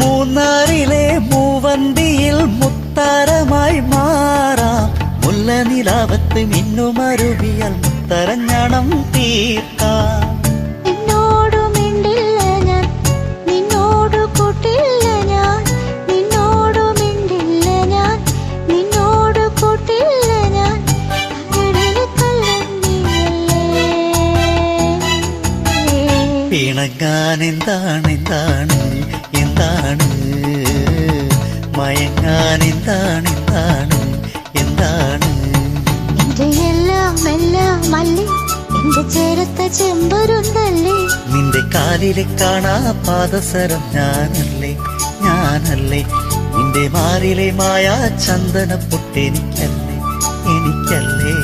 മൂന്നാറിലെ മൂവന്തിയിൽ മുത്താരമായി മാറാം. മുല്ലനിലാവത്ത് മിന്നുമരുവിയാൽ മുത്തരഞ്ഞണം തീർക്കാം. പിണങ്ങാൻ എന്താണ് എന്താണ് എന്താണ്, മയങ്ങാൻ എന്താണ് എന്താണ് എന്താണ്. എന്റെ എല്ലാം എല്ലാം അല്ലേ, എന്റെ ചേരത്ത ചെമ്പരുന്നല്ലേ. നിന്റെ കാലിലെ കാണാ പാദസരം ഞാനല്ലേ ഞാനല്ലേ. നിന്റെ മാറിലെ മായാ ചന്ദന പൊട്ടെനിക്കല്ലേ എനിക്കല്ലേ.